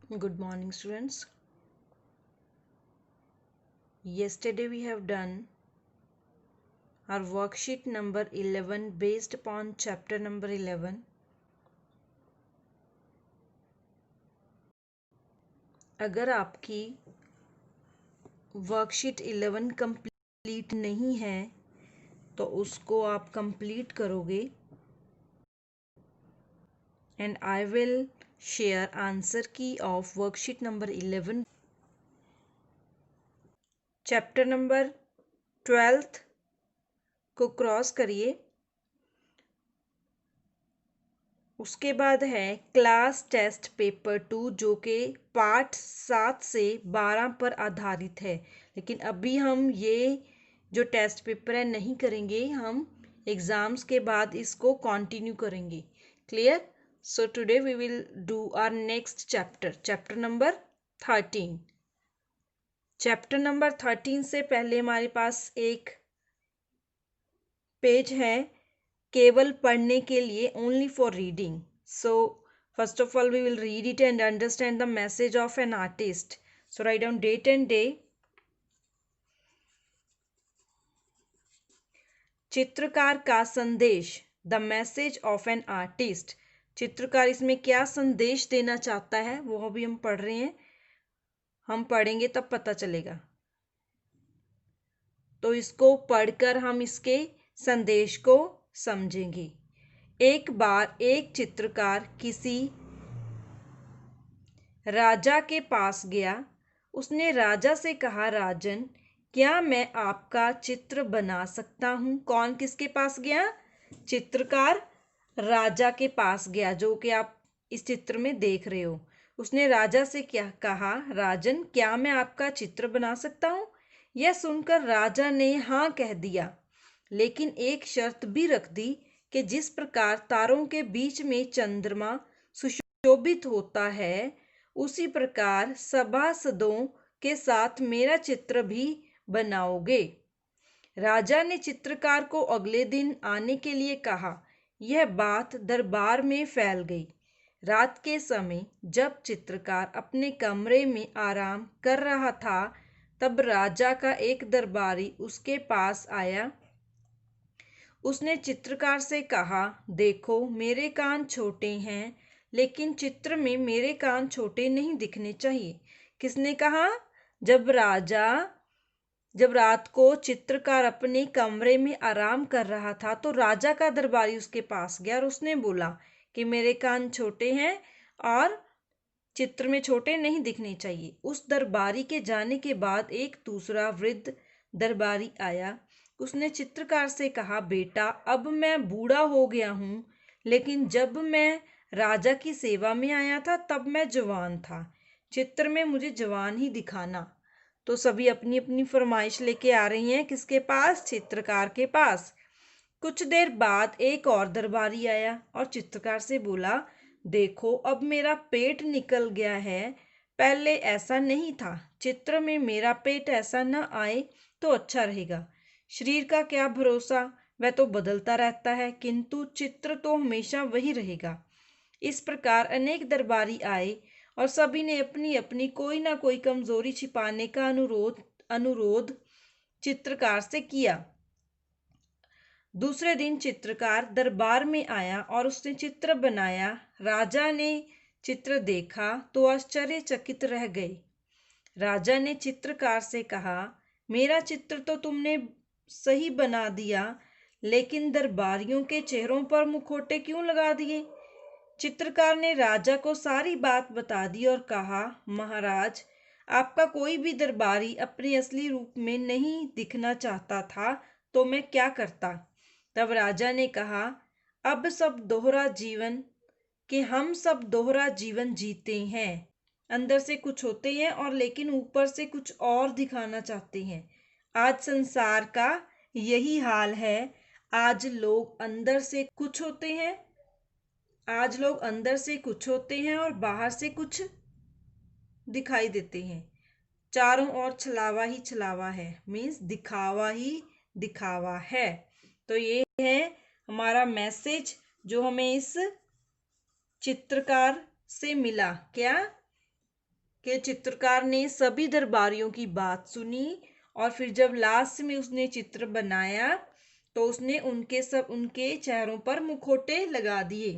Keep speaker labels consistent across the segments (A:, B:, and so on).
A: Good morning, students. Yesterday we have done our worksheet number 11 based upon chapter number 11. अगर आपकी worksheet 11 complete नहीं है तो उसको आप कंप्लीट करोगे and I will share answer key of worksheet number 11. Chapter number 12 को cross करिए। उसके बाद है क्लास टेस्ट पेपर 2 जो कि पार्ट 7 से 12 पर आधारित है। लेकिन अभी हम ये जो टेस्ट पेपर है नहीं करेंगे, हम एग्ज़ाम्स के बाद इसको कंटिन्यू करेंगे। Clear? So today we will do our next chapter number 13। Chapter number 13 से पहले हमारे पास एक पेज है केवल पढ़ने के लिए, only for reading. So first of all we will read it and understand the message of an artist. So write down date and day. चित्रकार का संदेश, the message of an artist. चित्रकार इसमें क्या संदेश देना चाहता है वो अभी हम पढ़ रहे हैं, हम पढ़ेंगे तब पता चलेगा। तो इसको पढ़कर हम इसके संदेश को समझेंगे। एक बार एक चित्रकार किसी राजा के पास गया। उसने राजा से कहा, राजन, क्या मैं आपका चित्र बना सकता हूँ? कौन किसके पास गया? चित्रकार राजा के पास गया, जो कि आप इस चित्र में देख रहे हो। उसने राजा से क्या कहा, राजन, क्या मैं आपका चित्र बना सकता हूँ? यह सुनकर राजा ने हाँ कह दिया, लेकिन एक शर्त भी रख दी कि जिस प्रकार तारों के बीच में चंद्रमा सुशोभित होता है, उसी प्रकार सभासदों के साथ मेरा चित्र भी बनाओगे। राजा ने चित्रकार को अगले दिन आने के लिए कहा। यह बात दरबार में फैल गई। रात के समय जब चित्रकार अपने कमरे में आराम कर रहा था, तब राजा का एक दरबारी उसके पास आया। उसने चित्रकार से कहा, देखो, मेरे कान छोटे हैं, लेकिन चित्र में मेरे कान छोटे नहीं दिखने चाहिए। किसने कहा? जब रात को चित्रकार अपने कमरे में आराम कर रहा था, तो राजा का दरबारी उसके पास गया और उसने बोला कि मेरे कान छोटे हैं और चित्र में छोटे नहीं दिखने चाहिए। उस दरबारी के जाने के बाद एक दूसरा वृद्ध दरबारी आया। उसने चित्रकार से कहा, बेटा, अब मैं बूढ़ा हो गया हूँ, लेकिन जब मैं राजा की सेवा में आया था तब मैं जवान था। चित्र में मुझे जवान ही दिखाना। तो सभी अपनी अपनी फरमाइश लेके आ रही हैं, किसके पास? चित्रकार के पास। कुछ देर बाद एक और दरबारी आया और चित्रकार से बोला, देखो, अब मेरा पेट निकल गया है, पहले ऐसा नहीं था। चित्र में मेरा पेट ऐसा न आए तो अच्छा रहेगा। शरीर का क्या भरोसा, वह तो बदलता रहता है, किंतु चित्र तो हमेशा वही रहेगा। इस प्रकार अनेक दरबारी आए और सभी ने अपनी अपनी कोई ना कोई कमजोरी छिपाने का अनुरोध चित्रकार से किया। दूसरे दिन चित्रकार दरबार में आया और उसने चित्र बनाया। राजा ने चित्र देखा तो आश्चर्यचकित रह गए। राजा ने चित्रकार से कहा, मेरा चित्र तो तुमने सही बना दिया, लेकिन दरबारियों के चेहरों पर मुखौटे क्यों लगा दिए? चित्रकार ने राजा को सारी बात बता दी और कहा, महाराज, आपका कोई भी दरबारी अपने असली रूप में नहीं दिखना चाहता था, तो मैं क्या करता? तब राजा ने कहा, अब सब दोहरा जीवन कि हम सब दोहरा जीवन जीते हैं। अंदर से कुछ होते हैं और लेकिन ऊपर से कुछ और दिखाना चाहते हैं। आज संसार का यही हाल है। आज लोग अंदर से कुछ होते हैं, आज लोग अंदर से कुछ होते हैं और बाहर से कुछ दिखाई देते हैं। चारों ओर छलावा ही छलावा है, मीन्स दिखावा ही दिखावा है। तो ये है हमारा मैसेज जो हमें इस चित्रकार से मिला। क्या? कि चित्रकार ने सभी दरबारियों की बात सुनी और फिर जब लास्ट में उसने चित्र बनाया तो उसने उनके चेहरों पर मुखौटे लगा दिए।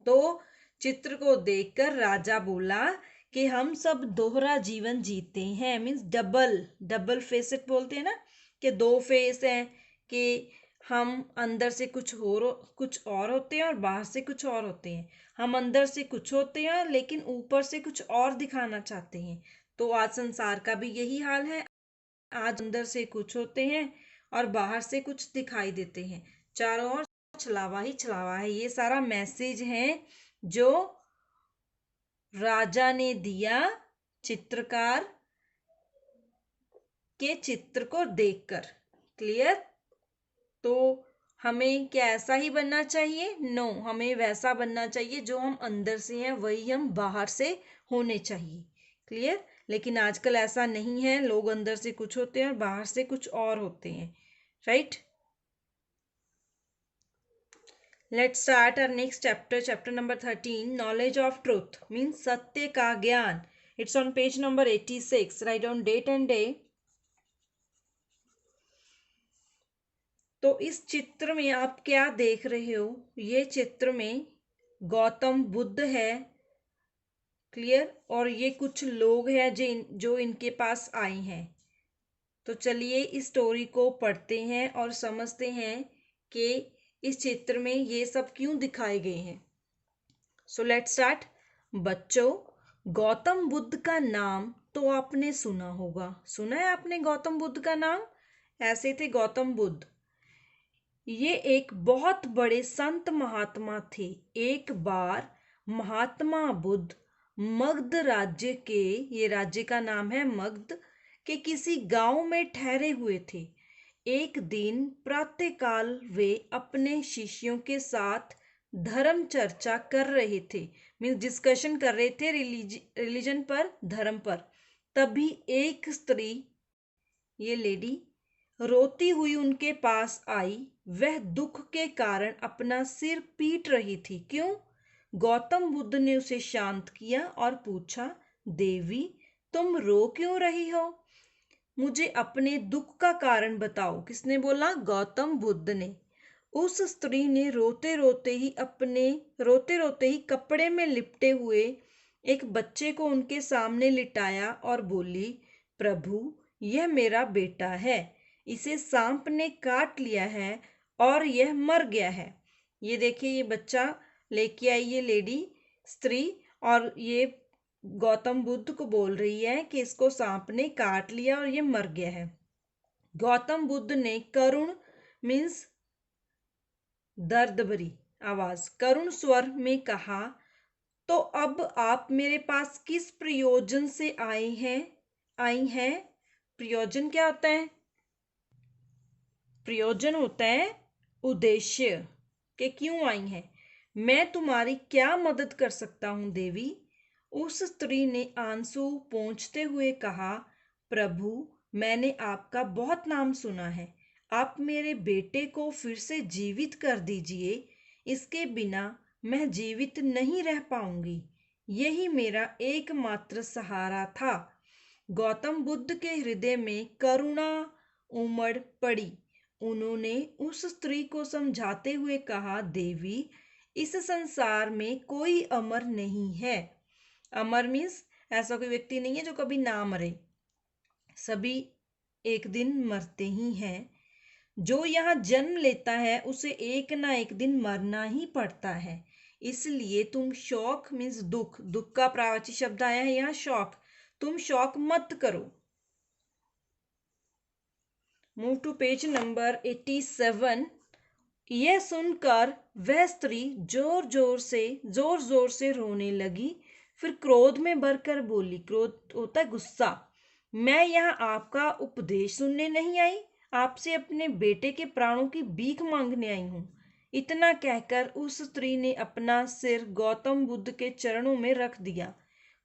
A: तो चित्र को देखकर राजा बोला कि हम सब दोहरा जीवन जीते हैं, मीन्स डबल डबल फेसेट बोलते हैं ना, कि दो फेस हैं, कि हम अंदर से कुछ और होते हैं और बाहर से कुछ और होते हैं। हम अंदर से कुछ होते हैं लेकिन ऊपर से कुछ और दिखाना चाहते हैं। तो आज संसार का भी यही हाल है। आज अंदर से कुछ होते हैं और बाहर से कुछ दिखाई देते हैं। चारों ओर छलावा ही छलावा है। ये सारा मैसेज है जो राजा ने दिया चित्रकार के चित्र को देखकर। क्लियर? तो हमें क्या ऐसा ही बनना चाहिए? नो, हमें वैसा बनना चाहिए जो हम अंदर से हैं वही हम बाहर से होने चाहिए। क्लियर? लेकिन आजकल ऐसा नहीं है, लोग अंदर से कुछ होते हैं और बाहर से कुछ और होते हैं। Right? Let's start our next chapter, chapter number 13, knowledge of truth means सत्य का ज्ञान। It's on page number 86। Write down date and day. तो इस चित्र में आप क्या देख रहे हो? ये चित्र में गौतम बुद्ध है। क्लियर? और ये कुछ लोग हैं जो इनके पास आए हैं। तो चलिए इस स्टोरी को पढ़ते हैं और समझते हैं कि इस चित्र में ये सब क्यों दिखाए गए हैं। So let's start. बच्चों, गौतम बुद्ध का नाम तो आपने सुना होगा। सुना है आपने गौतम बुद्ध का नाम? ऐसे थे गौतम बुद्ध। ये एक बहुत बड़े संत महात्मा थे। एक बार महात्मा बुद्ध मगध राज्य के, ये राज्य का नाम है मगध, के किसी गांव में ठहरे हुए थे। एक दिन प्रातःकाल वे अपने शिष्यों के साथ धर्म चर्चा कर रहे थे, मीन्स डिस्कशन कर रहे थे रिलीजन पर, धर्म पर। तभी एक स्त्री, ये लेडी, रोती हुई उनके पास आई। वह दुख के कारण अपना सिर पीट रही थी। क्यों? गौतम बुद्ध ने उसे शांत किया और पूछा, देवी, तुम रो क्यों रही हो? मुझे अपने दुख का कारण बताओ। किसने बोला? गौतम बुद्ध ने। उस स्त्री ने रोते रोते ही कपड़े में लिपटे हुए एक बच्चे को उनके सामने लिटाया और बोली, प्रभु, यह मेरा बेटा है। इसे सांप ने काट लिया है और यह मर गया है। ये देखिए, ये बच्चा लेके आई ये लेडी, स्त्री, और ये गौतम बुद्ध को बोल रही है कि इसको सांप ने काट लिया और ये मर गया है। गौतम बुद्ध ने करुण मीन्स दर्द भरी आवाज, करुण स्वर में कहा, तो अब आप मेरे पास किस प्रयोजन से आई हैं? प्रयोजन क्या होता है? प्रयोजन होता है उद्देश्य, कि क्यों आई हैं। मैं तुम्हारी क्या मदद कर सकता हूं देवी? उस स्त्री ने आंसू पोंछते हुए कहा, प्रभु, मैंने आपका बहुत नाम सुना है। आप मेरे बेटे को फिर से जीवित कर दीजिए। इसके बिना मैं जीवित नहीं रह पाऊंगी। यही मेरा एकमात्र सहारा था। गौतम बुद्ध के हृदय में करुणा उमड़ पड़ी। उन्होंने उस स्त्री को समझाते हुए कहा, देवी, इस संसार में कोई अमर नहीं है। अमर मीन्स ऐसा कोई व्यक्ति नहीं है जो कभी ना मरे। सभी एक दिन मरते ही हैं। जो यहाँ जन्म लेता है उसे एक ना एक दिन मरना ही पड़ता है। इसलिए तुम शोक मीन्स दुख, दुख का प्रावाची शब्द आया है यहाँ शोक, तुम शोक मत करो। Move to page number 87। यह सुनकर वह स्त्री जोर जोर से रोने लगी। फिर क्रोध में भरकर बोली, क्रोध होता है गुस्सा, मैं यहाँ आपका उपदेश सुनने नहीं आई, आपसे अपने बेटे के प्राणों की भीख मांगने आई हूँ। इतना कहकर उस स्त्री ने अपना सिर गौतम बुद्ध के चरणों में रख दिया।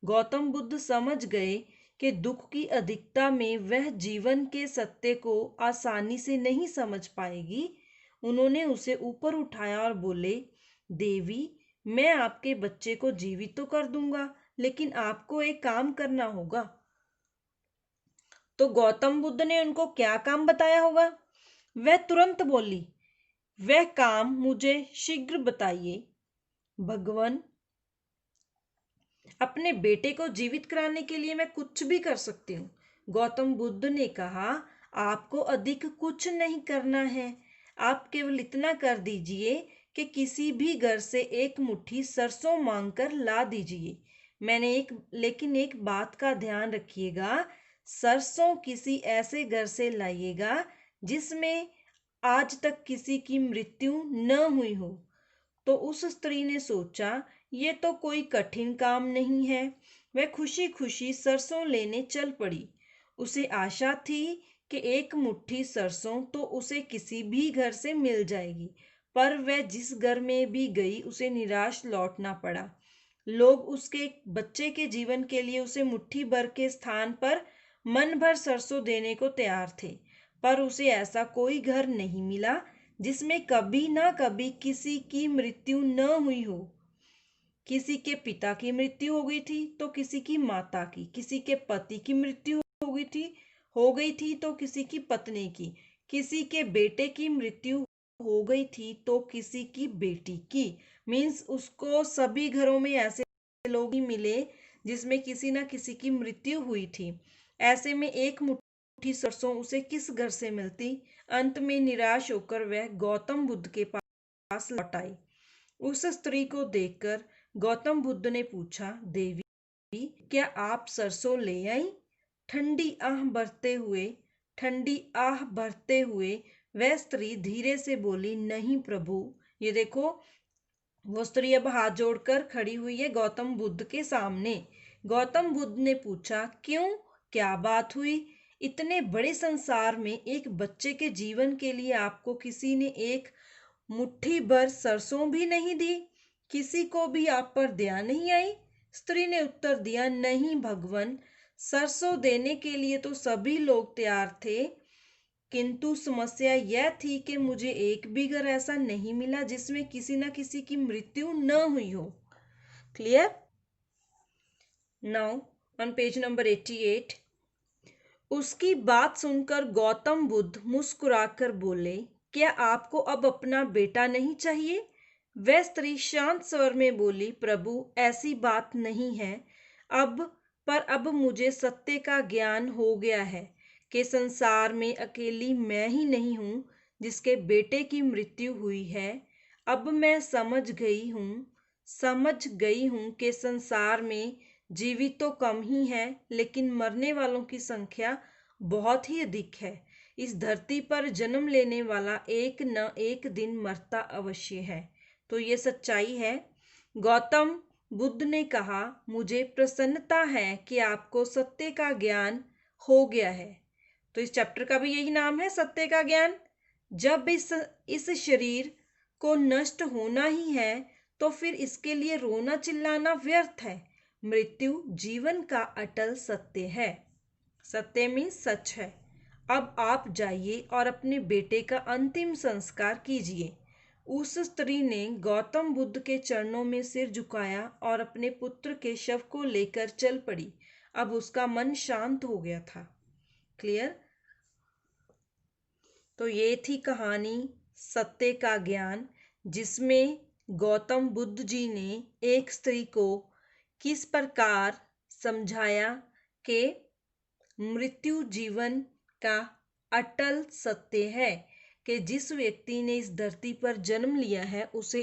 A: गौतम बुद्ध समझ गए कि दुख की अधिकता में वह जीवन के सत्य को आसानी से नहीं समझ पाएगी। उन्होंने उसे ऊपर उठाया और बोले, देवी, मैं आपके बच्चे को जीवित तो कर दूंगा, लेकिन आपको एक काम करना होगा। तो गौतम बुद्ध ने उनको क्या काम बताया होगा? वह तुरंत बोली, वह काम मुझे शीघ्र बताइए भगवान। अपने बेटे को जीवित कराने के लिए मैं कुछ भी कर सकती हूँ। गौतम बुद्ध ने कहा, आपको अधिक कुछ नहीं करना है। आप केवल इतना कर दीजिए कि किसी भी घर से एक मुट्ठी सरसों मांगकर ला दीजिए। लेकिन एक बात का ध्यान रखिएगा, सरसों किसी ऐसे घर से लाइएगा जिसमें आज तक किसी की मृत्यु न हुई हो। तो उस स्त्री ने सोचा, ये तो कोई कठिन काम नहीं है। वह खुशी खुशी सरसों लेने चल पड़ी। उसे आशा थी कि एक मुट्ठी सरसों तो उसे किसी भी घर से मिल जाएगी, पर वह जिस घर में भी गई उसे निराश लौटना पड़ा। लोग उसके बच्चे के जीवन के लिए उसे मुट्ठी भर के स्थान पर मन भर सरसों देने को तैयार थे, पर उसे ऐसा कोई घर नहीं मिला जिसमें कभी ना कभी किसी की मृत्यु न हुई हो। किसी के पिता की मृत्यु हो गई थी तो किसी की माता की, किसी के पति की मृत्यु हो गई थी तो किसी की पत्नी की, किसी के बेटे की मृत्यु हो गई थी तो किसी की बेटी की। मीन्स उसको सभी घरों में ऐसे लोग ही मिले जिसमें किसी ना किसी की मृत्यु हुई थी। ऐसे में एक मुट्ठी सरसों उसे किस घर से मिलती? अंत में निराश होकर वह गौतम बुद्ध के पास लौट आई। उस स्त्री को देखकर गौतम बुद्ध ने पूछा, देवी, क्या आप सरसों ले आई? ठंडी आह भरते हुए वह स्त्री धीरे से बोली, नहीं प्रभु। ये देखो, वो स्त्री अब हाथ जोड़कर खड़ी हुई है गौतम बुद्ध के सामने। गौतम बुद्ध ने पूछा, क्यों, क्या बात हुई? इतने बड़े संसार में एक बच्चे के जीवन के लिए आपको किसी ने एक मुट्ठी भर सरसों भी नहीं दी? किसी को भी आप पर दया नहीं आई? स्त्री ने उत्तर दिया, नहीं भगवान, सरसों देने के लिए तो सभी लोग तैयार थे, किंतु समस्या यह थी कि मुझे एक भी घर ऐसा नहीं मिला जिसमें किसी न किसी की मृत्यु न हुई हो। Clear? Now on page number 88, उसकी बात सुनकर गौतम बुद्ध मुस्कुराकर बोले, क्या आपको अब अपना बेटा नहीं चाहिए? वह स्त्री शांत स्वर में बोली, प्रभु, ऐसी बात नहीं है। अब अब मुझे सत्य का ज्ञान हो गया है कि संसार में अकेली मैं ही नहीं हूँ जिसके बेटे की मृत्यु हुई है। अब मैं समझ गई हूँ कि संसार में जीवित तो कम ही है, लेकिन मरने वालों की संख्या बहुत ही अधिक है। इस धरती पर जन्म लेने वाला एक न एक दिन मरता अवश्य है। तो ये सच्चाई है। गौतम बुद्ध ने कहा, मुझे प्रसन्नता है कि आपको सत्य का ज्ञान हो गया है। तो इस चैप्टर का भी यही नाम है, सत्य का ज्ञान। जब इस शरीर को नष्ट होना ही है तो फिर इसके लिए रोना चिल्लाना व्यर्थ है। मृत्यु जीवन का अटल सत्य है। सत्य मीन्स सच है। अब आप जाइए और अपने बेटे का अंतिम संस्कार कीजिए। उस स्त्री ने गौतम बुद्ध के चरणों में सिर झुकाया और अपने पुत्र के शव को लेकर चल पड़ी। अब उसका मन शांत हो गया था। क्लियर? तो ये थी कहानी सत्य का ज्ञान, जिसमें गौतम बुद्ध जी ने एक स्त्री को किस प्रकार समझाया कि मृत्यु जीवन का अटल सत्य है, कि जिस व्यक्ति ने इस धरती पर जन्म लिया है उसे